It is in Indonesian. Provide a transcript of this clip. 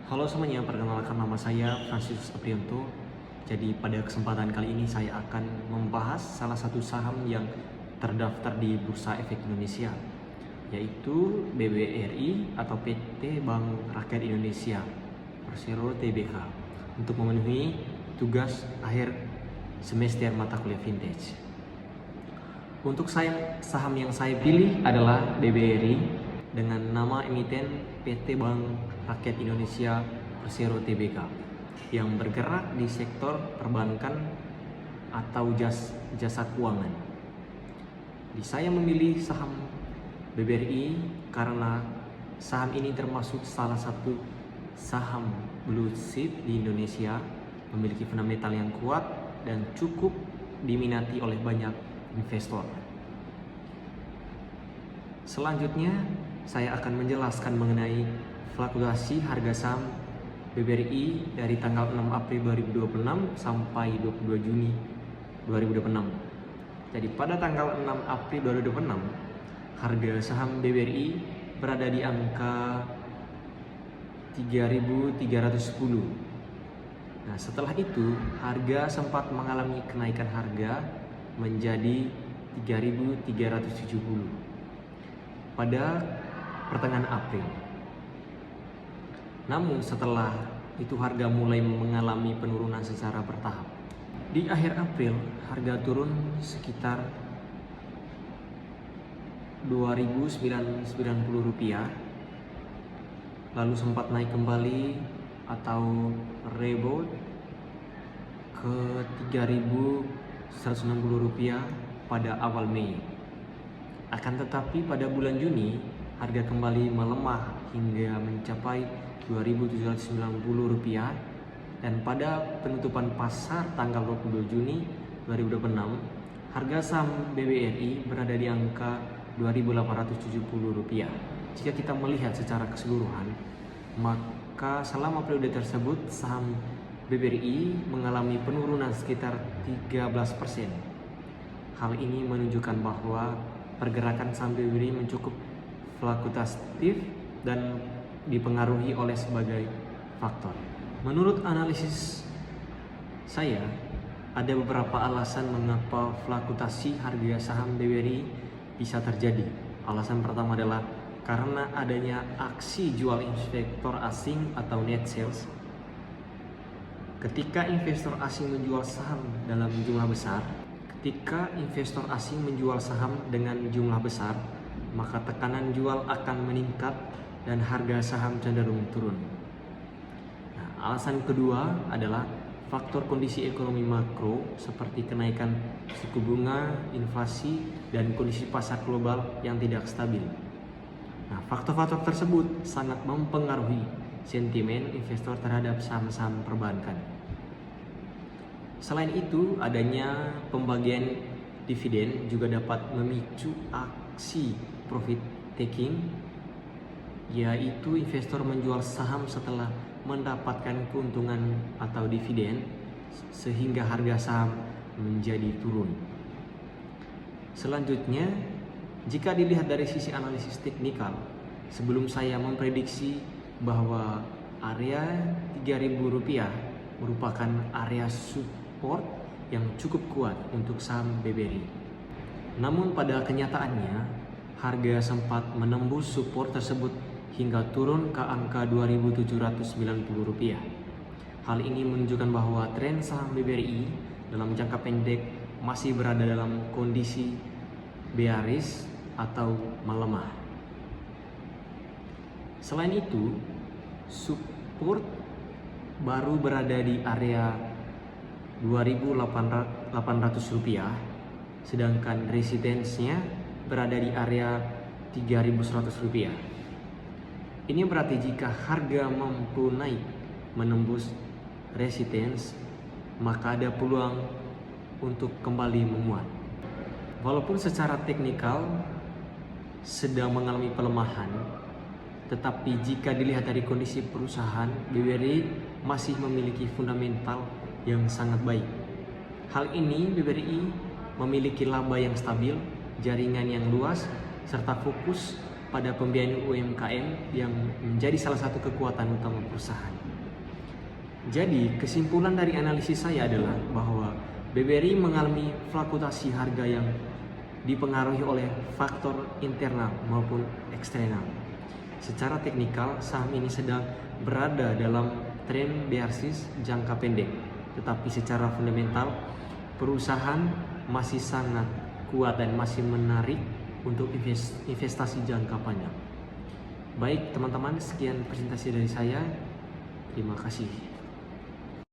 Halo semuanya, perkenalkan nama saya Francis Aprianto. Jadi pada kesempatan kali ini saya akan membahas salah satu saham yang terdaftar di Bursa Efek Indonesia, yaitu BBRI atau PT Bank Rakyat Indonesia Persero Tbk, untuk memenuhi tugas akhir semester mata kuliah vintage. Untuk saham yang saya pilih adalah BBRI dengan nama emiten PT Bank Rakyat Indonesia Persero Tbk yang bergerak di sektor perbankan atau jasa keuangan. Saya memilih saham BBRI karena saham ini termasuk salah satu saham blue chip di Indonesia, memiliki fundamental yang kuat dan cukup diminati oleh banyak investor. Selanjutnya, saya akan menjelaskan mengenai fluktuasi harga saham BBRI dari tanggal 6 April 2026 sampai 22 Juni 2026. Jadi pada tanggal 6 April 2026, harga saham BBRI berada di angka 3.310. Nah, setelah itu harga sempat mengalami kenaikan harga menjadi 3.370 pada pertengahan April. Namun setelah itu harga mulai mengalami penurunan secara bertahap. Di akhir April harga turun sekitar Rp2.990, lalu sempat naik kembali atau rebound ke Rp3.160 pada awal Mei. Akan tetapi pada bulan Juni harga kembali melemah hingga mencapai Rp2.790, dan pada penutupan pasar tanggal 22 Juni 2026 harga saham BBRI berada di angka Rp2.870. Jika kita melihat secara keseluruhan, maka selama periode tersebut saham BBRI mengalami penurunan sekitar 13%. Hal ini menunjukkan bahwa pergerakan saham BBRI mencukup fluktuatif dan dipengaruhi oleh sebagai faktor. Menurut analisis saya, ada beberapa alasan mengapa fluktuasi harga saham BBRI bisa terjadi. Alasan pertama adalah karena adanya aksi jual investor asing atau net sales. Ketika investor asing menjual saham dalam jumlah besar, dengan jumlah besar, maka tekanan jual akan meningkat dan harga saham cenderung turun. Nah, alasan kedua adalah faktor kondisi ekonomi makro seperti kenaikan suku bunga, inflasi, dan kondisi pasar global yang tidak stabil. Nah, faktor-faktor tersebut sangat mempengaruhi sentimen investor terhadap saham-saham perbankan. Selain itu, adanya pembagian dividen juga dapat memicu aksi profit taking, yaitu investor menjual saham setelah mendapatkan keuntungan atau dividen sehingga harga saham menjadi turun. Selanjutnya, jika dilihat dari sisi analisis teknikal, sebelum saya memprediksi bahwa area Rp3.000 merupakan area support yang cukup kuat untuk saham BBRI. Namun pada kenyataannya, harga sempat menembus support tersebut hingga turun ke angka Rp2.790. Hal ini menunjukkan bahwa tren saham BBRI dalam jangka pendek masih berada dalam kondisi bearish atau melemah. Selain itu, support baru berada di area Rp2.800, sedangkan resistance-nya berada di area Rp3.100. Ini berarti jika harga mampu naik menembus resistance, maka ada peluang untuk kembali menguat. Walaupun secara teknikal sedang mengalami pelemahan, tetapi jika dilihat dari kondisi perusahaan, BBRI masih memiliki fundamental yang sangat baik. Hal ini BBRI memiliki laba yang stabil, jaringan yang luas, serta fokus pada pembiayaan UMKM yang menjadi salah satu kekuatan utama perusahaan. Jadi, kesimpulan dari analisis saya adalah bahwa BBRI mengalami fluktuasi harga yang dipengaruhi oleh faktor internal maupun eksternal. Secara teknikal, saham ini sedang berada dalam tren bearish jangka pendek, tetapi secara fundamental, perusahaan masih sangat kuat dan masih menarik untuk investasi jangka panjang. Baik teman-teman, sekian presentasi dari saya. Terima kasih.